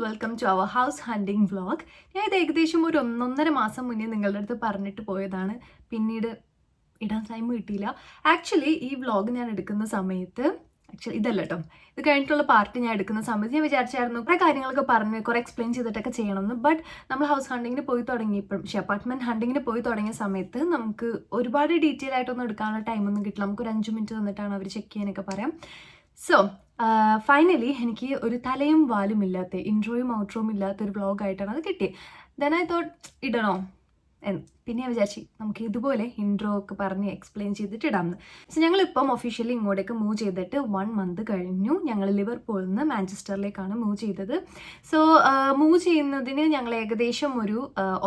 Welcome to our house hunting vlog. ഞാൻ ഇത് ഏകദേശം ഒരു 1.5 മാസം മുന്നേ നിങ്ങളുടെ അടുത്ത് പറഞ്ഞിട്ട് പോയതാണ്. പിന്നീട് ഇടാൻ ടൈം കിട്ടിയില്ല. ആക്ച്വലി ഈ വ്ളോഗ് ഞാൻ എടുക്കുന്ന സമയത്ത് ഇതല്ല കേട്ടോ, ഇത് കഴിഞ്ഞിട്ടുള്ള പാർട്ട് ഞാൻ എടുക്കുന്ന സമയത്ത് ഞാൻ വിചാരിച്ചായിരുന്നു കുറേ കാര്യങ്ങളൊക്കെ പറഞ്ഞ് കുറേ എക്സ്പ്ലെയിൻ ചെയ്തിട്ടൊക്കെ ചെയ്യണമെന്ന്. ബട്ട് നമ്മൾ ഹൗസ് ഹണ്ടിങ്ങിന് പോയി തുടങ്ങിയപ്പോഴും അപ്പാർട്ട്മെൻറ്റ് ഹണ്ടിങ്ങിന് പോയി തുടങ്ങിയ സമയത്ത് നമുക്ക് ഒരുപാട് ഡീറ്റെയിൽ ആയിട്ടൊന്നും എടുക്കാനുള്ള ടൈമൊന്നും കിട്ടില്ല. നമുക്കൊരു 5 മിനിറ്റ് തന്നിട്ടാണ് അവർ ചെക്ക് ചെയ്യാനൊക്കെ പറയാം. സോ ഫൈനലി എനിക്ക് ഒരു തലയും വാലും ഇല്ലാത്ത ഇൻട്രോയും ഔട്ട്രോയും ഇല്ലാത്തൊരു വ്ളോഗായിട്ടാണ് അത് കിട്ടിയത്. ദെൻ ഐ തോട്ട് ഇടണോ എന്ന്. പിന്നെ ഞാൻ വിചാരിച്ചു നമുക്ക് ഇതുപോലെ ഇൻട്രോ ഒക്കെ പറഞ്ഞ് എക്സ്പ്ലെയിൻ ചെയ്തിട്ട് ഇടാമെന്ന്. സോ ഞങ്ങളിപ്പം ഒഫീഷ്യലി ഇങ്ങോട്ടേക്ക് മൂവ് ചെയ്തിട്ട് 1 മന്ത് കഴിഞ്ഞു. ഞങ്ങൾ ലിവർപൂളിൽ നിന്ന് മാഞ്ചസ്റ്ററിലേക്കാണ് മൂവ് ചെയ്തത്. സോ മൂവ് ചെയ്യുന്നതിന് ഞങ്ങൾ ഏകദേശം ഒരു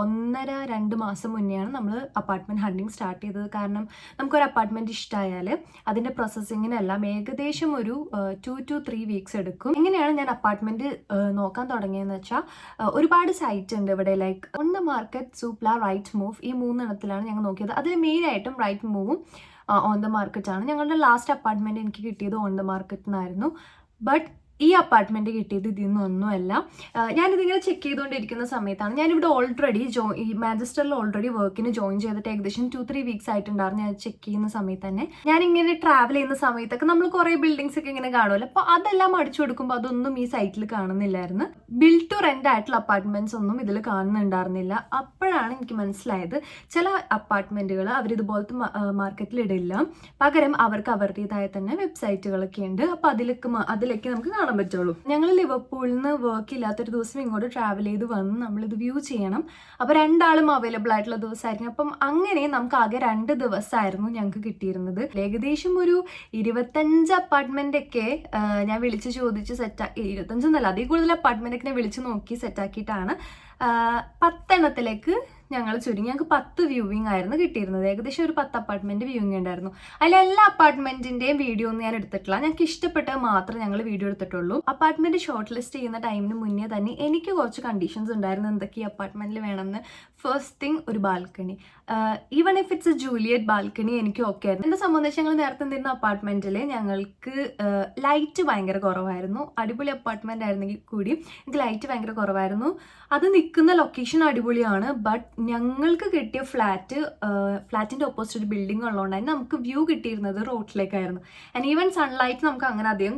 1.5-2 മാസം മുന്നെയാണ് നമ്മൾ അപ്പാർട്ട്മെൻറ്റ് ഹണ്ടിങ് സ്റ്റാർട്ട് ചെയ്തത്. കാരണം നമുക്കൊരു അപ്പാർട്ട്മെൻറ്റ് ഇഷ്ടമായാൽ അതിൻ്റെ പ്രോസസ്സിങ്ങിനെല്ലാം ഏകദേശം ഒരു 2 to 3 വീക്സ് എടുക്കും. എങ്ങനെയാണ് ഞാൻ അപ്പാർട്ട്മെൻറ്റ് നോക്കാൻ തുടങ്ങിയതെന്ന് വെച്ചാൽ ഒരുപാട് സൈറ്റ് ഉണ്ട് ഇവിടെ. Like On the Market, Zoopla, Rightmove, ഈ 3 എണ്ണത്തിലാണ് ഞങ്ങൾ നോക്കിയത്. അതിൽ മെയിനായിട്ടും റൈറ്റ് മൂവും ഓൺ ദ മാർക്കറ്റാണ്. ഞങ്ങളുടെ ലാസ്റ്റ് അപ്പാർട്ട്മെൻറ്റ് എനിക്ക് കിട്ടിയത് ഓൺ ദ മാർക്കറ്റിൽ നിന്നായിരുന്നു. ബട്ട് ഈ അപ്പാർട്ട്മെൻറ്റ് കിട്ടിയത് ഇതിൽ നിന്നൊന്നുമല്ല. ഞാനിതിങ്ങനെ ചെക്ക് ചെയ്തുകൊണ്ടിരിക്കുന്ന സമയത്താണ് ഞാനിവിടെ ഓൾറെഡി ഈ മാഞ്ചസ്റ്ററിൽ ഓൾറെഡി വർക്കിന് ജോയിൻ ചെയ്തിട്ട് ഏകദേശം 2-3 വീക്സ് ആയിട്ടുണ്ടായിരുന്നു. ഞാൻ ചെക്ക് ചെയ്യുന്ന സമയത്ത് തന്നെ ഞാനിങ്ങനെ ട്രാവൽ ചെയ്യുന്ന സമയത്തൊക്കെ നമ്മൾ കുറേ ബിൽഡിങ്സ് ഒക്കെ ഇങ്ങനെ കാണുമല്ലോ. അപ്പോൾ അതെല്ലാം അടിച്ചു കൊടുക്കുമ്പോൾ അതൊന്നും ഈ സൈറ്റിൽ കാണുന്നില്ലായിരുന്നു. ബിൽഡ് ടു റെന്റ് ആയിട്ടുള്ള അപ്പാർട്ട്മെന്റ്സ് ഒന്നും ഇതിൽ കാണുന്നുണ്ടായിരുന്നില്ല. അപ്പോഴാണ് എനിക്ക് മനസ്സിലായത് ചില അപ്പാർട്ട്മെന്റുകൾ അവരിതുപോലത്തെ മാർക്കറ്റിൽ ഇടില്ല. പകരം അവർക്ക് അവരുടേതായ തന്നെ വെബ്സൈറ്റുകളൊക്കെ ഉണ്ട്. അപ്പോൾ അതിലേക്ക് നമുക്ക് കാണാൻ പറ്റുള്ളൂ. ഞങ്ങൾ ലിവർപൂളിൽ നിന്ന് വർക്ക് ഇല്ലാത്തൊരു ദിവസം ഇങ്ങോട്ട് ട്രാവൽ ചെയ്ത് വന്ന് നമ്മളിത് വ്യൂ ചെയ്യണം. അപ്പോൾ 2 ആളും അവൈലബിൾ ആയിട്ടുള്ള ദിവസമായിരിക്കും. അപ്പം അങ്ങനെ നമുക്ക് ആകെ 2 ദിവസമായിരുന്നു ഞങ്ങൾക്ക് കിട്ടിയിരുന്നത്. ഏകദേശം ഒരു 25 അപ്പാർട്ട്മെന്റ് ഒക്കെ ഞാൻ വിളിച്ച് ചോദിച്ച് 25 എന്നല്ല, അതിൽ കൂടുതൽ അപ്പാർട്ട്മെന്റ് ഒക്കെ വിളിച്ച് നോക്കി സെറ്റാക്കിയിട്ടാണ് 10 എണ്ണത്തിലേക്ക് ഞങ്ങൾ ചുരുങ്ങി. ഞങ്ങൾക്ക് 10 വ്യൂവിംഗ് ആയിരുന്നു കിട്ടിയിരുന്നത്. ഏകദേശം ഒരു 10 അപ്പാർട്ട്മെന്റ് വ്യൂവിംഗ് ഉണ്ടായിരുന്നു. അതിൽ എല്ലാ അപ്പാർട്ട്മെന്റിന്റെയും വീഡിയോ ഒന്നും ഞാൻ എടുത്തിട്ടില്ല. ഞങ്ങൾക്ക് ഇഷ്ടപ്പെട്ടത് മാത്രമേ ഞങ്ങൾ വീഡിയോ എടുത്തിട്ടുള്ളൂ. അപ്പാർട്ട്മെന്റ് ഷോർട്ട് ലിസ്റ്റ് ചെയ്യുന്ന ടൈമിന് മുന്നേ തന്നെ എനിക്ക് കുറച്ച് കണ്ടീഷൻസ് ഉണ്ടായിരുന്നു എന്തൊക്കെ ഈ അപ്പാർട്ട്മെന്റിൽ വേണമെന്ന്. ഫസ്റ്റ് തിങ്, ഒരു balcony. Even if it's A Juliet balcony എനിക്ക് ഓക്കെ ആയിരുന്നു. എന്നെ സംബന്ധിച്ച് ഞങ്ങൾ നേരത്തെ നിന്നിരുന്ന അപ്പാർട്ട്മെന്റിൽ ഞങ്ങൾക്ക് ലൈറ്റ് ഭയങ്കര കുറവായിരുന്നു. അടിപൊളി അപ്പാർട്ട്മെന്റ് ആയിരുന്നെങ്കിൽ കൂടി എനിക്ക് ലൈറ്റ് ഭയങ്കര കുറവായിരുന്നു. അത് നിൽക്കുന്ന ലൊക്കേഷൻ അടിപൊളിയാണ്. ബട്ട് ഞങ്ങൾക്ക് കിട്ടിയ ഫ്ലാറ്റിൻ്റെ ഓപ്പോസിറ്റ് ഒരു ബിൽഡിംഗ് ഉള്ളതുകൊണ്ടായിരുന്നു നമുക്ക് വ്യൂ കിട്ടിയിരുന്നത് റോഡിലേക്കായിരുന്നു. ആൻഡ് ഈവൻ സൺലൈറ്റ് നമുക്ക് അങ്ങനെ അധികം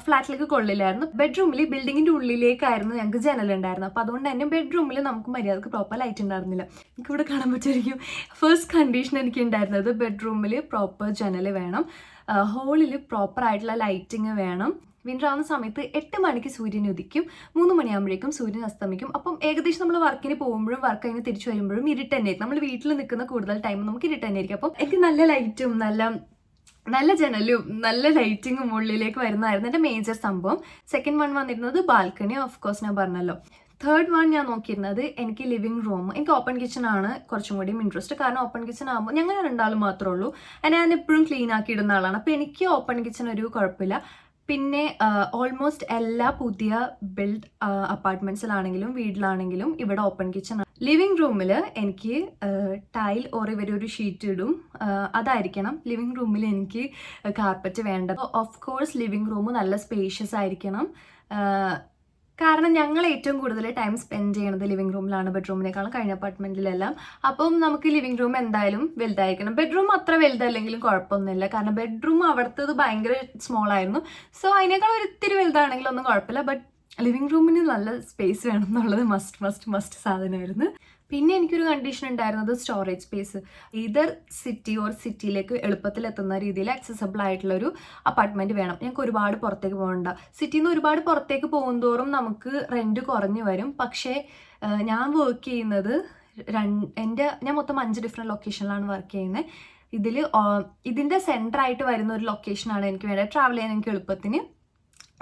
ഫ്ലാറ്റിലേക്ക് കൊള്ളില്ലായിരുന്നു. ബെഡ്റൂമിൽ ബിൽഡിങ്ങിൻ്റെ ഉള്ളിലേക്കായിരുന്നു ഞങ്ങൾക്ക് ജനലുണ്ടായിരുന്നു. അപ്പോൾ അതുകൊണ്ട് തന്നെ ബെഡ്റൂമിൽ നമുക്ക് മര്യാദക്ക് പ്രോപ്പർ ലൈറ്റ് ഉണ്ടായിരുന്നില്ല. എനിക്ക് ഇവിടെ കാണാൻ പറ്റുമായിരിക്കും. ഫസ്റ്റ് കണ്ടീഷൻ എനിക്ക് ഉണ്ടായിരുന്നത് ബെഡ്റൂമിൽ പ്രോപ്പർ ജനൽ വേണം, ഹോളിൽ പ്രോപ്പർ ആയിട്ടുള്ള ലൈറ്റിങ് വേണം. വിൻ്റർ ആവുന്ന സമയത്ത് 8 മണിക്ക് സൂര്യൻ ഉദിക്കും, 3 മണിയാകുമ്പോഴേക്കും സൂര്യൻ അസ്തമിക്കും. അപ്പം ഏകദേശം നമ്മൾ വർക്കിന് പോകുമ്പോഴും വർക്ക് കഴിഞ്ഞ് തിരിച്ചു വരുമ്പോഴും ഇരുട്ട് തന്നെയായിരിക്കും. നമ്മൾ വീട്ടിൽ നിൽക്കുന്ന കൂടുതൽ ടൈം നമുക്ക് ഇരുട്ട് തന്നെയായിരിക്കും. അപ്പം എനിക്ക് നല്ല ലൈറ്റും നല്ല ജനലും നല്ല ലൈറ്റിങ്ങും ഉള്ളിലേക്ക് വരുന്നതായിരുന്നു എൻ്റെ മേജർ സംഭവം. സെക്കൻഡ് വൺ വന്നിരുന്നത് ബാൽക്കണി. ഓഫ് കോഴ്സ് ഞാൻ പറഞ്ഞല്ലോ. തേർഡ് വൺ ഞാൻ നോക്കിയിരുന്നത് എനിക്ക് ലിവിങ് റൂം. എനിക്ക് ഓപ്പൺ കിച്ചൺ ആണ് കുറച്ചും കൂടിയും ഇൻട്രസ്റ്റ്. കാരണം ഓപ്പൺ കിച്ചൺ ആകുമ്പോൾ ഞങ്ങൾ 2 ആളും മാത്രമേ ഉള്ളൂ. ഞാൻ എപ്പോഴും ക്ലീൻ ആക്കി ഇടുന്ന ആളാണ്. അപ്പോൾ എനിക്ക് ഓപ്പൺ കിച്ചൺ ഒരു കുഴപ്പമില്ല. പിന്നെ ഓൾമോസ്റ്റ് എല്ലാ പുതിയ ബിൽഡ് അപ്പാർട്ട്മെന്റ്സിലാണെങ്കിലും വീട്ടിലാണെങ്കിലും ഇവിടെ ഓപ്പൺ കിച്ചൺ ആണ്. ലിവിങ് റൂമിൽ എനിക്ക് ടൈൽ ഇവരൊരു ഷീറ്റ് ഇടും, അതായിരിക്കണം. ലിവിങ് റൂമിൽ എനിക്ക് കാർപ്പറ്റ് വേണ്ട. ഓഫ് കോഴ്സ് ലിവിങ് റൂം നല്ല സ്പേഷ്യസ് ആയിരിക്കണം. കാരണം ഞങ്ങൾ ഏറ്റവും കൂടുതൽ ടൈം സ്പെൻഡ് ചെയ്യണത് ലിവിങ് റൂമിലാണ് ബെഡ്റൂമിനേക്കാളും കഴിഞ്ഞ അപ്പാർട്ട്മെന്റിലെല്ലാം. അപ്പം നമുക്ക് ലിവിങ് റൂം എന്തായാലും വലുതായിരിക്കണം. ബെഡ്റൂം അത്ര വലുതല്ലെങ്കിലും കുഴപ്പമൊന്നുമില്ല. കാരണം ബെഡ്റൂം അവിടുത്തത് ഭയങ്കര സ്മോൾ ആയിരുന്നു. സോ അതിനേക്കാൾ ഒരിത്തിരി വലുതാണെങ്കിലും ഒന്നും കുഴപ്പമില്ല. ബട്ട് ലിവിങ് റൂമിന് നല്ല സ്പേസ് വേണം എന്നുള്ളത് മസ്റ്റ് സാധനമായിരുന്നു. പിന്നെ എനിക്കൊരു കണ്ടീഷൻ ഉണ്ടായിരുന്നത് സ്റ്റോറേജ് സ്പേസ്. ഈതർ സിറ്റിയിലേക്ക് എളുപ്പത്തിൽ എത്തുന്ന രീതിയിൽ ആക്സസബിൾ ആയിട്ടുള്ള ഒരു അപ്പാർട്ട്മെന്റ് വേണം. ഞങ്ങൾക്ക് ഒരുപാട് പുറത്തേക്ക് പോകണ്ട. സിറ്റിയിൽ നിന്ന് ഒരുപാട് പുറത്തേക്ക് പോകുന്തോറും നമുക്ക് റെന്റ് കുറഞ്ഞു വരും. പക്ഷേ ഞാൻ വർക്ക് ചെയ്യുന്നത് ഞാൻ മൊത്തം 5 ഡിഫറെൻറ്റ് ലൊക്കേഷനിലാണ് വർക്ക് ചെയ്യുന്നത്. ഇതിൻ്റെ സെൻറ്ററായിട്ട് വരുന്ന ഒരു ലൊക്കേഷനാണ് എനിക്ക് വേണ്ടത് ട്രാവൽ ചെയ്യാൻ എനിക്ക് എളുപ്പത്തിന്.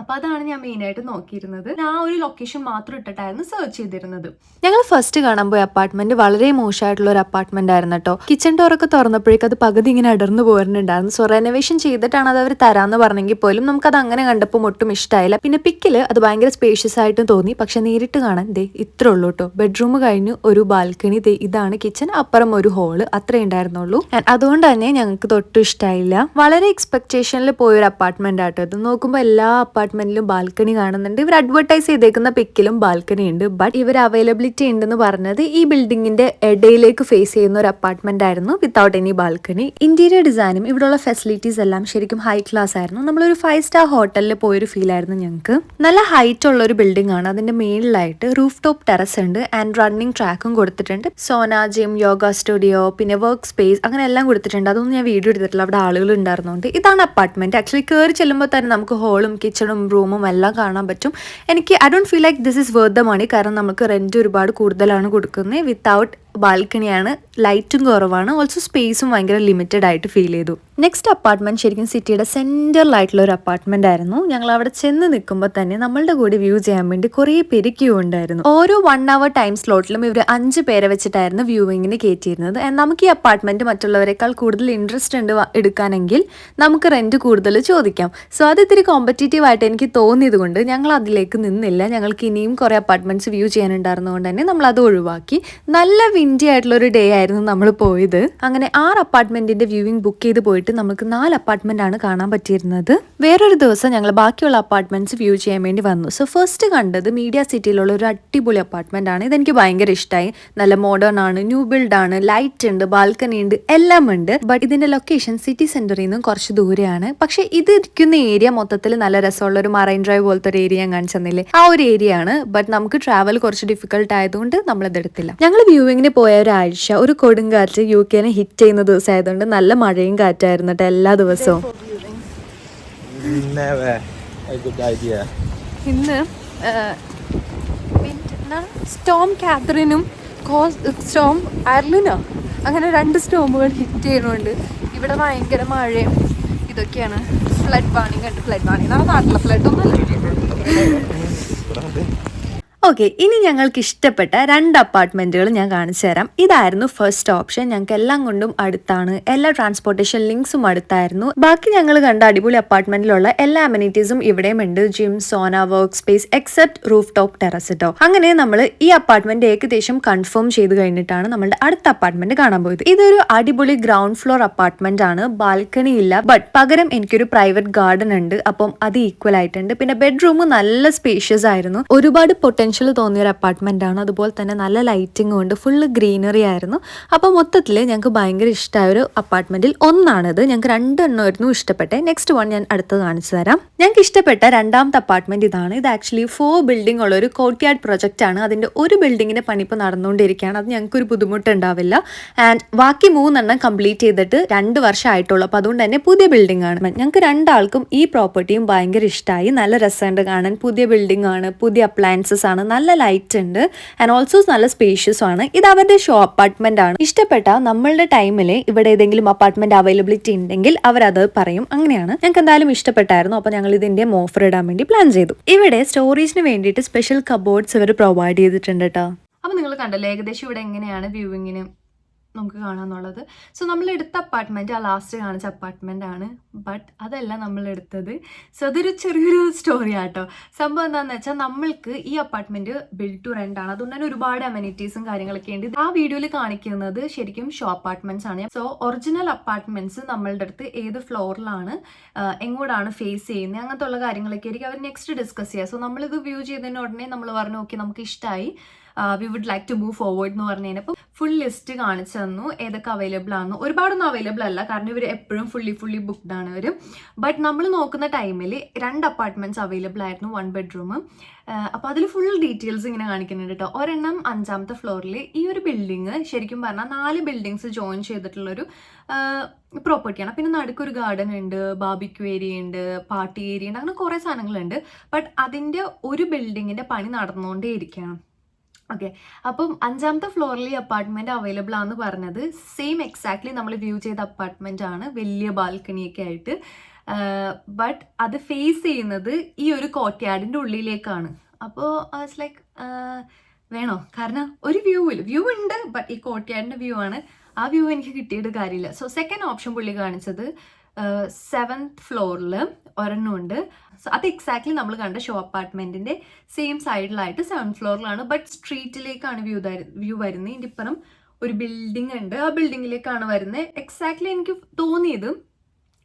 അപ്പോൾ അതാണ് ഞാൻ മെയിനായിട്ട് നോക്കിയിരുന്നത്. ഞാൻ ഒരു ലൊക്കേഷൻ മാത്രം ഇട്ടിട്ടായിരുന്നു സെർച്ച് ചെയ്തിരുന്നത്. ഞങ്ങൾ ഫസ്റ്റ് കാണാൻ പോയ അപ്പാർട്ട്മെന്റ് വളരെ മോശമായിട്ടുള്ള ഒരു അപ്പാർട്ട്മെന്റ് ആയിരുന്നു കേട്ടോ. കിച്ചൺ ഡോറൊക്കെ തുറന്നപ്പോഴേക്കും അത് പകുതി ഇങ്ങനെ അടർന്നു പോരുന്നുണ്ടായിരുന്നു. സോ റെനോവേഷൻ ചെയ്തിട്ടാണ് അത് അവർ തരാമെന്ന് പറഞ്ഞെങ്കിൽ പോലും നമുക്കത് അങ്ങനെ കണ്ടപ്പോൾ ഒട്ടും ഇഷ്ടമായില്ല. പിന്നെ പിക്കില് അത് ഭയങ്കര സ്പേഷ്യസ് ആയിട്ടും തോന്നി. പക്ഷെ നേരിട്ട് കാണാൻ ഇത്രേ ഉള്ളൂ കേട്ടോ. ബെഡ്റൂം കഴിഞ്ഞു ഒരു ബാൽക്കണി, ഇതാണ് കിച്ചൺ, അപ്പുറം ഒരു ഹോള്, അത്രേ ഉണ്ടായിരുന്നുള്ളൂ. അതുകൊണ്ട് തന്നെ ഞങ്ങൾക്ക് തൊട്ടും ഇഷ്ടമായില്ല. വളരെ എക്സ്പെക്ടേഷനിൽ പോയൊരു അപ്പാർട്ട്മെന്റ് ആട്ടോ ഇത്. നോക്കുമ്പോൾ എല്ലാ അപ്പാർട്ട്മെന്റിലും ബാൽക്കണി കാണുന്നുണ്ട്. ഇവർ അഡ്വർടൈസ് ചെയ്തേക്കുന്ന പിക്കിലും ബാൽക്കണി ഉണ്ട്. ബട്ട് ഇവർ അവൈലബിലിറ്റി ഉണ്ടെന്ന് പറഞ്ഞത് ഈ ബിൽഡിങ്ങിന്റെ ഇടയിലേക്ക് ഫേസ് ചെയ്യുന്ന ഒരു അപ്പാർട്ട്മെന്റ് ആയിരുന്നു വിത്തൗട്ട് എനി ബാൽക്കണി. ഇന്റീരിയർ ഡിസൈനും ഇവിടെയുള്ള ഫെസിലിറ്റീസ് എല്ലാം ശരിക്കും ഹൈ ക്ലാസ് ആയിരുന്നു. നമ്മളൊരു 5 സ്റ്റാർ ഹോട്ടലിൽ പോയൊരു ഫീൽ ആയിരുന്നു ഞങ്ങൾക്ക്. നല്ല ഹൈറ്റ് ഉള്ള ഒരു ബിൽഡിംഗ് ആണ്. അതിന്റെ മേളിലായിട്ട് റൂഫ് ടോപ്പ് ടെറസ് ഉണ്ട് ആൻഡ് റണ്ണിങ് ട്രാക്കും കൊടുത്തിട്ടുണ്ട്. സോന ജിം, യോഗ സ്റ്റുഡിയോ, പിന്നെ വർക്ക് സ്പേസ് അങ്ങനെ എല്ലാം കൊടുത്തിട്ടുണ്ട്. അതൊന്നും ഞാൻ വീഡിയോ എടുത്തിട്ടില്ല, അവിടെ ആളുകൾ ഉണ്ടായിരുന്നുണ്ട്. ഇതാണ് അപ്പാർട്ട്മെന്റ്. ആക്ച്വലി കയറി ചെല്ലുമ്പോൾ തന്നെ നമുക്ക് ഹോളും കിച്ചണും റൂമും എല്ലാം കാണാൻ പറ്റും. എനിക്ക് I don't feel like this is worth the money, കാരണം നമുക്ക് റെന്റ് ഒരുപാട് കൂടുതലാണ് കൊടുക്കുന്നത്. വിത്തൗട്ട് ബാൽക്കണിയാണ്, ലൈറ്റും കുറവാണ്, ഓൾസോ സ്പേസും ഭയങ്കര ലിമിറ്റഡ് ആയിട്ട് ഫീൽ ചെയ്തു. നെക്സ്റ്റ് അപ്പാർട്ട്മെന്റ് ശരിക്കും സിറ്റിയുടെ സെന്ററിലായിട്ടുള്ള ഒരു അപ്പാർട്ട്മെന്റ് ആയിരുന്നു. ഞങ്ങൾ അവിടെ ചെന്ന് നിൽക്കുമ്പോൾ തന്നെ നമ്മളുടെ കൂടെ വ്യൂ ചെയ്യാൻ വേണ്ടി കുറേ പേര് ക്യൂ ഉണ്ടായിരുന്നു. ഓരോ 1 hour ടൈം സ്ലോട്ടിലും ഇവർ 5 പേരെ വെച്ചിട്ടായിരുന്നു വ്യൂവിങ്ങിന് കയറ്റിയിരുന്നത്. നമുക്ക് ഈ അപ്പാർട്ട്മെന്റ് മറ്റുള്ളവരെക്കാൾ കൂടുതൽ ഇൻട്രസ്റ്റ് ഉണ്ട് എടുക്കാനെങ്കിൽ നമുക്ക് റെന്റ് കൂടുതൽ ചോദിക്കാം. സോ അത് ഇത്തിരി കോമ്പറ്റീറ്റീവ് ആയിട്ട് എനിക്ക് തോന്നിയത് കൊണ്ട് ഞങ്ങൾ അതിലേക്ക് നിന്നില്ല. ഞങ്ങൾക്ക് ഇനിയും കുറേ അപ്പാർട്ട്മെന്റ്സ് വ്യൂ ചെയ്യാനുണ്ടായിരുന്നതുകൊണ്ട് തന്നെ നമ്മൾ അത് ഒഴിവാക്കി. നല്ല വിൻഡി ആയിട്ടുള്ള ഒരു ഡേ ആയിരുന്നു നമ്മൾ പോയത്. അങ്ങനെ 6 അപ്പാർട്ട്മെന്റിന്റെ വ്യൂവിംഗ് ബുക്ക് ചെയ്ത് പോയിട്ട് നമുക്ക് 4 അപ്പാർട്ട്മെന്റ് ആണ് കാണാൻ പറ്റിയിരുന്നത്. വേറൊരു ദിവസം ഞങ്ങൾ ബാക്കിയുള്ള അപ്പാർട്ട്മെന്റ്സ് വ്യൂ ചെയ്യാൻ വേണ്ടി വന്നു. സോ ഫസ്റ്റ് കണ്ടത് മീഡിയ സിറ്റിയിലുള്ള ഒരു അടിപൊളി അപ്പാർട്ട്മെന്റ് ആണ്. ഇതെനിക്ക് ഭയങ്കര ഇഷ്ടമായി. നല്ല മോഡേൺ ആണ്, ന്യൂ ബിൽഡ് ആണ്, ലൈറ്റ് ഉണ്ട്, ബാൽക്കണി ഉണ്ട്, എല്ലാം ഉണ്ട്. ബട്ട് ഇതിന്റെ ലൊക്കേഷൻ സിറ്റി സെന്ററിൽ നിന്നും കുറച്ച് ദൂരെയാണ്. പക്ഷെ ഇത് ഇരിക്കുന്ന ഏരിയ മൊത്തത്തിൽ നല്ല രസമുള്ള ഒരു മറൈൻ ഡ്രൈവ് പോലത്തെ ഒരു ഏരിയ ഞാൻ കാണിച്ചു തന്നില്ലേ, ആ ഒരു ഏരിയ ആണ്. ബട്ട് നമുക്ക് ട്രാവൽ കുറച്ച് ഡിഫിക്കൽട്ട് ആയതുകൊണ്ട് നമ്മളത് എടുത്തില്ല. ഞങ്ങൾ വ്യൂവിങ്ങിന് പോയ ഒരാഴ്ച ഒരു കൊടുങ്കാറ്റ് UK ഹിറ്റ് ചെയ്യുന്ന ദിവസമായതുകൊണ്ട് നല്ല മഴയും കാറ്റായിരുന്നു എല്ലാ ദിവസവും. ഇന്ന് സ്റ്റോം കാതറിനും സ്റ്റോം അർലിനോ അങ്ങനെ 2 സ്റ്റോമുകൾ ഹിറ്റ് ചെയ്യുന്നുണ്ട്. ഇവിടെ ഭയങ്കര മഴയും ഇതൊക്കെയാണ്. ഫ്ലഡ് വാർണിംഗ് ഉണ്ട്. ഫ്ലഡ് വാർണിംഗ് നമ്മുടെ നാട്ടിലെ ഫ്ലഡ് ഒന്നും അല്ല. ഓക്കെ, ഇനി ഞങ്ങൾക്ക് ഇഷ്ടപ്പെട്ട 2 അപ്പാർട്ട്മെന്റുകൾ ഞാൻ കാണിച്ചു തരാം. ഇതായിരുന്നു ഫസ്റ്റ് ഓപ്ഷൻ. ഞങ്ങൾക്ക് എല്ലാം കൊണ്ടും അടുത്താണ്, എല്ലാ ട്രാൻസ്പോർട്ടേഷൻ ലിങ്ക്സും അടുത്തായിരുന്നു. ബാക്കി ഞങ്ങൾ കണ്ട അടിപൊളി അപ്പാർട്ട്മെന്റിലുള്ള എല്ലാ അമ്യൂണിറ്റീസും ഇവിടെയും ഉണ്ട്. Gym, sauna, work space except roof top terrace കേട്ടോ. അങ്ങനെ നമ്മൾ ഈ അപ്പാർട്ട്മെന്റ് ഏകദേശം കൺഫേം ചെയ്ത് കഴിഞ്ഞിട്ടാണ് നമ്മളുടെ അടുത്ത അപ്പാർട്ട്മെന്റ് കാണാൻ പോയത്. ഇതൊരു അടിപൊളി ഗ്രൗണ്ട് ഫ്ലോർ അപ്പാർട്ട്മെന്റ് ആണ്. ബാൽക്കണി ഇല്ല, ബട്ട് പകരം എനിക്കൊരു പ്രൈവറ്റ് ഗാർഡൻ ഉണ്ട്. അപ്പം അത് ഈക്വൽ ആയിട്ടുണ്ട്. പിന്നെ ബെഡ്റൂം നല്ല സ്പേഷ്യസ് ആയിരുന്നു. ഒരുപാട് പൊട്ടൻഷ്യൽ തോന്നിയ ഒരു അപ്പാർട്ട്മെന്റ് ആണ്. അതുപോലെ തന്നെ നല്ല ലൈറ്റിംഗ് ഉണ്ട്, ഫുള്ള് ഗ്രീനറി ആയിരുന്നു. അപ്പോൾ മൊത്തത്തിൽ ഞങ്ങൾക്ക് ഭയങ്കര ഇഷ്ടമായ ഒരു അപ്പാർട്ട്മെന്റിൽ ഒന്നാണിത്. ഞങ്ങൾക്ക് 2 എണ്ണമായിരുന്നു ഇഷ്ടപ്പെട്ടെ. നെക്സ്റ്റ് വൺ ഞാൻ അടുത്ത് കാണിച്ചു തരാം. ഞങ്ങൾക്ക് ഇഷ്ടപ്പെട്ട 2ാമത്തെ അപ്പാർട്ട്മെന്റ് ഇതാണ്. ഇത് ആക്ച്വലി 4 ബിൽഡിംഗ് ഉള്ള ഒരു കോർട്ട്യാർഡ് പ്രൊജക്റ്റ് ആണ്. അതിന്റെ ഒരു ബിൽഡിങ്ങിന്റെ പണി ഇപ്പോൾ നടന്നുകൊണ്ടിരിക്കുകയാണ്. അത് ഞങ്ങൾക്ക് ഒരു ബുദ്ധിമുട്ടുണ്ടാവില്ല. ആൻഡ് ബാക്കി 3 എണ്ണം കംപ്ലീറ്റ് ചെയ്തിട്ട് 2 വർഷം ആയിട്ടുള്ളൂ. അപ്പോൾ അതുകൊണ്ട് തന്നെ പുതിയ ബിൽഡിംഗ് ആണ്. ഞങ്ങൾക്ക് 2 ആൾക്കും ഈ പ്രോപ്പർട്ടിയും ഭയങ്കര ഇഷ്ടമായി. നല്ല രസമുണ്ട് കാണാൻ. പുതിയ ബിൽഡിംഗ് ആണ്, പുതിയ അപ്ലയൻസസ് ആണ്, നല്ല ലൈറ്റ് ഉണ്ട് ആൻഡ് ഓൾസോ നല്ല സ്പേഷ്യസ് ആണ്. ഇത് അവരുടെ ഷോ അപ്പാർട്ട്മെന്റ് ആണ്. ഇഷ്ടപ്പെട്ട നമ്മളുടെ ടൈമിൽ ഇവിടെ ഏതെങ്കിലും അപ്പാർട്ട്മെന്റ് അവൈലബിലിറ്റി ഉണ്ടെങ്കിൽ അവരത് പറയും. അങ്ങനെയാണ്. ഞങ്ങൾക്ക് എന്തായാലും ഇഷ്ടപ്പെട്ടായിരുന്നു. അപ്പോൾ ഞങ്ങൾ ഇതിന്റെ ഓഫർ ഇടാൻ വേണ്ടി പ്ലാൻ ചെയ്തു. ഇവിടെ സ്റ്റോറേജിന് വേണ്ടിയിട്ട് സ്പെഷ്യൽ കബോർഡ്സ് ഇവർ പ്രൊവൈഡ് ചെയ്തിട്ടുണ്ട് കേട്ടോ. അപ്പോൾ നിങ്ങൾ കണ്ടല്ലോ ഏകദേശം ഇവിടെ എങ്ങനെയാണ് വ്യൂവിങ്ങിന് നമുക്ക് കാണാമെന്നുള്ളത്. സോ നമ്മൾ എടുത്ത അപ്പാർട്ട്മെൻറ്റ് ആ ലാസ്റ്റ് കാണിച്ച അപ്പാർട്ട്മെൻ്റ് ആണ്. ബട്ട് അതല്ല നമ്മൾ എടുത്തത്. സോ അതൊരു ചെറിയൊരു സ്റ്റോറി ആട്ടോ. സംഭവം എന്താണെന്ന് വെച്ചാൽ നമ്മൾക്ക് ഈ അപ്പാർട്ട്മെൻറ്റ് ബിൽഡ് ടു റെൻ്റ് ആണ്. അതുകൊണ്ട് തന്നെ ഒരുപാട് അമ്യൂണിറ്റീസും കാര്യങ്ങളൊക്കെ ഉണ്ട്. ആ വീഡിയോയിൽ കാണിക്കുന്നത് ശരിക്കും ഷോ അപ്പാർട്ട്മെൻറ്റ്സ് ആണ്. സോ ഒറിജിനൽ അപ്പാർട്ട്മെൻറ്റ്സ് നമ്മളുടെ അടുത്ത് ഏത് ഫ്ലോറിലാണ്, എങ്ങോട്ടാണ് ഫേസ് ചെയ്യുന്നത്, അങ്ങനത്തെ ഉള്ള കാര്യങ്ങളൊക്കെ ആയിരിക്കും അവർ നെക്സ്റ്റ് ഡിസ്കസ് ചെയ്യുക. സോ നമ്മളിത് വ്യൂ ചെയ്തതിന് ഉടനെ നമ്മൾ പറഞ്ഞു ഓക്കെ നമുക്ക് ഇഷ്ടമായി, we would like to move forward എന്ന് പറഞ്ഞു കഴിഞ്ഞപ്പോൾ ഫുൾ ലിസ്റ്റ് കാണിച്ചു തന്നു ഏതൊക്കെ അവൈലബിൾ ആണ്. ഒരുപാടൊന്നും അവൈലബിൾ അല്ല, കാരണം ഇവർ എപ്പോഴും ഫുള്ളി ബുക്ക്ഡ് ആണ് ഇവർ. ബട്ട് നമ്മൾ നോക്കുന്ന ടൈമിൽ 2 അപ്പാർട്ട്മെന്റ്സ് അവൈലബിൾ ആയിരുന്നു, 1 ബെഡ്റൂം. അപ്പോൾ അതിൽ ഫുൾ ഡീറ്റെയിൽസ് ഇങ്ങനെ കാണിക്കുന്നുണ്ട് കേട്ടോ. ഒരെണ്ണം 5ാമത്തെ ഫ്ലോറിൽ. ഈ ഒരു ബിൽഡിങ് ശരിക്കും പറഞ്ഞാൽ 4 ബിൽഡിങ്സ് ജോയിൻ ചെയ്തിട്ടുള്ളൊരു പ്രോപ്പർട്ടിയാണ്. പിന്നെ നടുക്കൊരു ഗാർഡൻ ഉണ്ട്, ബാർബിക്യൂ ഏരിയ ഉണ്ട്, പാർട്ടി ഏരിയ ഉണ്ട്, അങ്ങനെ കുറേ സാധനങ്ങളുണ്ട്. ബട്ട് അതിൻ്റെ ഒരു ബിൽഡിങ്ങിൻ്റെ പണി നടന്നുകൊണ്ടേ ഇരിക്കുകയാണ്. ഓക്കെ, അപ്പം 5ാമത്തെ ഫ്ലോറിൽ ഈ അപ്പാർട്ട്മെന്റ് അവൈലബിൾ ആണെന്ന് പറഞ്ഞത് സെയിം എക്സാക്ട്ലി നമ്മൾ വ്യൂ ചെയ്ത അപ്പാർട്ട്മെന്റ് ആണ്, വലിയ ബാൽക്കണിയൊക്കെ ആയിട്ട്. ബട്ട് അത് ഫേസ് ചെയ്യുന്നത് ഈ ഒരു കോർട്ട്യാർഡിന്റെ ഉള്ളിലേക്കാണ്. അപ്പോൾ ഇറ്റ്സ് ലൈക്ക് വേണോ, കാരണം ഒരു വ്യൂ ഉണ്ട്, ബട്ട് ഈ കോർട്ട്യാർഡിന്റെ വ്യൂ ആണ്. ആ വ്യൂ എനിക്ക് കിട്ടിയിട്ട് കാര്യമില്ല. സോ സെക്കൻഡ് ഓപ്ഷൻ പുള്ളി കാണിച്ചത് 7th ഫ്ലോറിൽ ഒരെണ്ണമുണ്ട്. സോ അത് എക്സാക്ട്ലി നമ്മൾ കണ്ട ഷോ അപ്പാർട്ട്മെന്റിന്റെ സെയിം സൈഡിലായിട്ട് 7th ഫ്ലോറിലാണ്. ബട്ട് സ്ട്രീറ്റിലേക്കാണ് വ്യൂ വരുന്നത്. ഇതിൻ്റെ ഇപ്പുറം ഒരു ബിൽഡിംഗ് ഉണ്ട്, ആ ബിൽഡിങ്ങിലേക്കാണ് വരുന്നത്. എക്സാക്ട്ലി എനിക്ക് തോന്നിയത്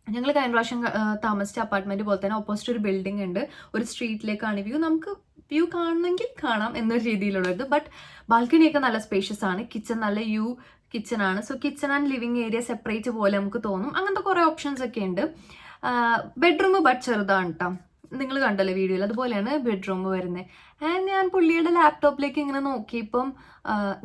ഞങ്ങൾ കഴിഞ്ഞ പ്രാവശ്യം താമസിച്ച അപ്പാർട്ട്മെന്റ് പോലെ തന്നെ ഓപ്പോസിറ്റ് ഒരു ബിൽഡിംഗ് ഉണ്ട്, ഒരു സ്ട്രീറ്റിലേക്കാണ് വ്യൂ. നമുക്ക് വ്യൂ കാണണമെങ്കിൽ കാണാം എന്നൊരു രീതിയിലുള്ളത്. ബട്ട് ബാൽക്കണിയൊക്കെ നല്ല സ്പേഷ്യസ് ആണ്. കിച്ചൺ നല്ല കിച്ചൺ ആണ്. So kitchen and living area separate പോലെ നമുക്ക് തോന്നും. അങ്ങനത്തെ കുറേ ഓപ്ഷൻസ് ഒക്കെ ഉണ്ട്. ബെഡ്റൂം ബട്ട് ചെറുതാണ് കേട്ടോ, നിങ്ങൾ കണ്ടല്ലോ വീഡിയോയിൽ, അതുപോലെയാണ് ബെഡ്റൂം വരുന്നത്. ആൻഡ് ഞാൻ പുള്ളിയുടെ ലാപ്ടോപ്പിലേക്ക് ഇങ്ങനെ നോക്കിയപ്പം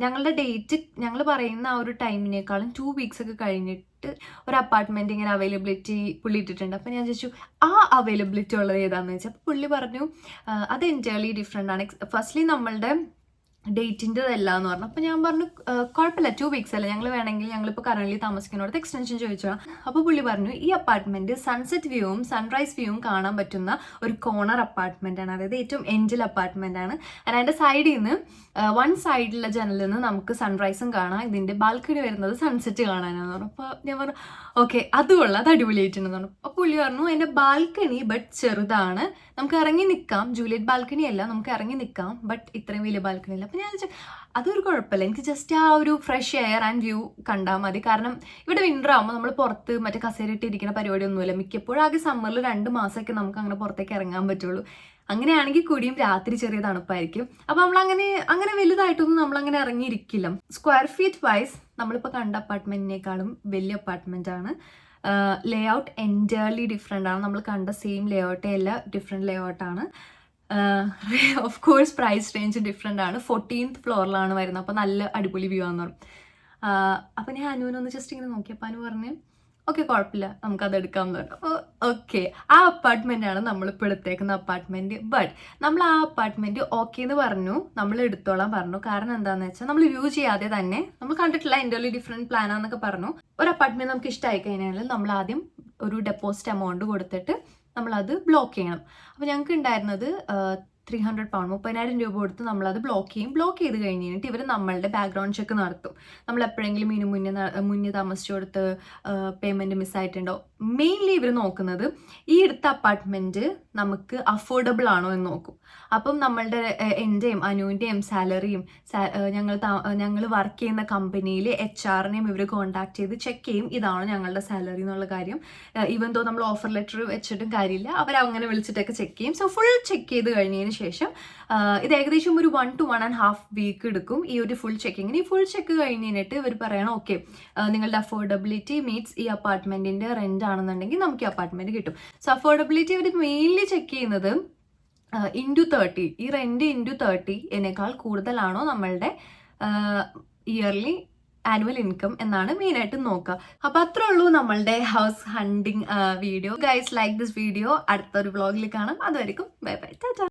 ഞങ്ങളുടെ ഡേറ്റ് ഞങ്ങൾ പറയുന്ന ആ ഒരു ടൈമിനേക്കാളും 2 വീക്സ് ഒക്കെ കഴിഞ്ഞിട്ട് ഒരു അപ്പാർട്ട്മെന്റ് ഇങ്ങനെ അവൈലബിലിറ്റി പുള്ളി ഇട്ടിട്ടുണ്ട്. അപ്പം ഞാൻ ചോദിച്ചു ആ അവൈലബിലിറ്റി ഉള്ളത് ഏതാണെന്ന് വെച്ചാൽ അപ്പോൾ പുള്ളി പറഞ്ഞു അത് എൻറ്റയർലി ഡിഫറെൻ്റ് ആണ്. ഫസ്റ്റ്ലി നമ്മളുടെ ഡേറ്റിൻ്റെതല്ല എന്ന് പറഞ്ഞു. അപ്പോൾ ഞാൻ പറഞ്ഞു കുഴപ്പമില്ല, 2 വീക്സ് അല്ല, ഞങ്ങൾ വേണമെങ്കിൽ ഞങ്ങളിപ്പോൾ കറണ്ട്ലി താമസിക്കുന്നിടത്ത് എക്സ്റ്റൻഷൻ ചോദിച്ചോ. അപ്പോൾ പുള്ളി പറഞ്ഞു ഈ അപ്പാർട്ട്മെന്റ് സൺസെറ്റ് വ്യൂവും സൺറൈസ് വ്യൂവും കാണാൻ പറ്റുന്ന ഒരു കോർണർ അപ്പാർട്ട്മെന്റ് ആണ്, അതായത് ഏറ്റവും എൻഡിൽ അപ്പാർട്ട്മെന്റ് ആണ്. അതിൻ്റെ സൈഡിൽ നിന്ന് വൺ സൈഡിലുള്ള ജനലിൽ നിന്ന് നമുക്ക് സൺറൈസും കാണാം, ഇതിൻ്റെ ബാൽക്കണി വരുന്നത് സൺസെറ്റ് കാണാനാണെന്ന് പറഞ്ഞു. അപ്പോൾ ഞാൻ പറഞ്ഞു ഓക്കെ അത് കൊള്ളാം, അത് അടിപൊളിയായിട്ടുണ്ടെന്ന് പറഞ്ഞു. അപ്പോൾ പുള്ളി പറഞ്ഞു എൻ്റെ ബാൽക്കണി ബട്ട് ചെറുതാണ്, നമുക്ക് ഇറങ്ങി നിൽക്കാം, ജൂലിയറ്റ് ബാൽക്കണി അല്ല, നമുക്ക് ഇറങ്ങി നിൽക്കാം, ബട്ട് ഇത്രയും വലിയ ബാൽക്കണി ഇല്ല. അപ്പോൾ ഞാൻ വെച്ചാൽ അതൊരു കുഴപ്പമില്ല, എനിക്ക് ജസ്റ്റ് ആ ഒരു ഫ്രഷ് എയർ ആൻഡ് വ്യൂ കണ്ടാൽ മതി. കാരണം ഇവിടെ വിൻ്റർ ആകുമ്പോൾ നമ്മൾ പുറത്ത് മറ്റേ കസേരയിട്ട് ഇരിക്കുന്ന പരിപാടിയൊന്നുമില്ല, മിക്കപ്പോഴും ആകെ സമ്മറിൽ 2 മാസമൊക്കെ നമുക്ക് അങ്ങനെ പുറത്തേക്ക് ഇറങ്ങാൻ പറ്റുള്ളൂ. അങ്ങനെയാണെങ്കിൽ കൂടിയും രാത്രി ചെറിയ തണുപ്പായിരിക്കും. അപ്പോൾ അങ്ങനെ വലുതായിട്ടൊന്നും നമ്മളങ്ങനെ ഇറങ്ങിയിരിക്കില്ല. സ്ക്വയർ ഫീറ്റ് വൈസ് നമ്മളിപ്പോൾ കണ്ട അപ്പാർട്ട്മെന്റിനേക്കാളും വലിയ അപ്പാർട്ട്മെന്റ് ആണ്. ലേ ഔട്ട് എൻറ്റയർലി ഡിഫറെൻ്റ് ആണ്. നമ്മൾ കണ്ട സെയിം ലേ ഔട്ടേ അല്ല, ഡിഫറെൻറ്റ് ലേ ഔട്ടാണ്. Of course price range different ആണ്. 14th ഫ്ലോറിലാണ് വരുന്നത്. അപ്പോൾ നല്ല അടിപൊളി വ്യൂ ആണെന്ന് പറഞ്ഞു. അപ്പോൾ ഞാൻ അനുവിനൊന്ന് ജസ്റ്റ് ഇങ്ങനെ നോക്കിയപ്പോൾ അനു പറഞ്ഞു ഓക്കെ കുഴപ്പമില്ല, നമുക്കത് എടുക്കാമെന്ന് പറഞ്ഞു. അപ്പോൾ ഓക്കെ ആ അപ്പാർട്ട്മെൻ്റ് ആണ് നമ്മളിപ്പോൾ എടുത്തേക്കുന്ന അപ്പാർട്ട്മെൻറ്റ്. ബട്ട് നമ്മൾ ആ അപ്പാർട്ട്മെൻറ്റ് ഓക്കെ എന്ന് പറഞ്ഞു, നമ്മൾ എടുത്തോളാൻ പറഞ്ഞു. കാരണം എന്താണെന്ന് വെച്ചാൽ നമ്മൾ വ്യൂ ചെയ്യാതെ തന്നെ നമ്മൾ കണ്ടിട്ടില്ല, എൻ്റർലി ഡിഫറെൻറ്റ് പ്ലാനാന്നൊക്കെ പറഞ്ഞു. ഒരു അപ്പാർട്ട്മെൻറ്റ് നമുക്ക് ഇഷ്ടമായി കഴിഞ്ഞാൽ നമ്മൾ ആദ്യം ഒരു ഡെപ്പോസിറ്റ് എമൗണ്ട് കൊടുത്തിട്ട് നമ്മളത് ബ്ലോക്ക് ചെയ്യണം. അപ്പോൾ ഞങ്ങൾക്ക് ഉണ്ടായിരുന്നത് 300 പൗണ്ട്, 30,000 രൂപ കൊടുത്ത് നമ്മളത് ബ്ലോക്ക് ചെയ്യും. ബ്ലോക്ക് ചെയ്ത് കഴിഞ്ഞിട്ട് ഇവർ നമ്മളുടെ ബാക്ക്ഗ്രൗണ്ട് ചെക്ക് നടത്തും. നമ്മൾ എപ്പോഴെങ്കിലും ഇതിന് മുന്നേ താമസിച്ചു കൊടുത്ത് പേയ്മെൻറ്റ് മിസ്സായിട്ടുണ്ടോ. മെയിൻലി ഇവർ നോക്കുന്നത് ഈ എടുത്ത അപ്പാർട്ട്മെൻറ്റ് നമുക്ക് അഫോർഡബിൾ ആണോ എന്ന് നോക്കും. അപ്പം നമ്മളുടെ എൻ്റെയും അനുവിൻ്റെയും സാലറിയും ഞങ്ങൾ വർക്ക് ചെയ്യുന്ന കമ്പനിയിൽ HR-നെയും ഇവർ കോൺടാക്ട് ചെയ്ത് ചെക്ക് ചെയ്യും ഇതാണോ ഞങ്ങളുടെ സാലറി എന്നുള്ള കാര്യം. ഈവൻ ദോ നമ്മൾ ഓഫർ ലെറ്റർ വെച്ചിട്ടും കാര്യമില്ല, അവരങ്ങനെ വിളിച്ചിട്ടൊക്കെ ചെക്ക് ചെയ്യും. സോ ഫുൾ ചെക്ക് ചെയ്ത് കഴിഞ്ഞതിന് ശേഷം ഇത് ഏകദേശം ഒരു 1 to 1.5 വീക്ക് എടുക്കും ഈ ഒരു ഫുൾ ചെക്കിങ്ങിന്. ഈ ഫുൾ ചെക്ക് കഴിഞ്ഞിട്ട് ഇവർ പറയണം ഓക്കെ നിങ്ങളുടെ അഫോർഡബിലിറ്റി മീറ്റ്സ് ഈ അപ്പാർട്ട്മെൻറ്റിൻ്റെ റെൻ്റ് ആണെന്നുണ്ടെങ്കിൽ നമുക്ക് ഈ അപ്പാർട്ട്മെൻറ്റ് കിട്ടും. സോ അഫോർഡബിലിറ്റി അവർ മെയിൻലി ചെക്ക് ചെയ്യുന്നത് ×30, ഈ റെന്റ് ×30 എന്നേക്കാൾ കൂടുതലാണോ നമ്മളുടെ ഇയർലി ആനുവൽ ഇൻകം എന്നാണ് മെയിനായിട്ട് നോക്കുക. അപ്പോൾ അത്രേ ഉള്ളൂ നമ്മളുടെ house hunting video. Guys like this video. അടുത്തൊരു വ്ളോഗിൽ കാണാം. അതുവരെയും ബൈ ബൈ, ടാറ്റാ.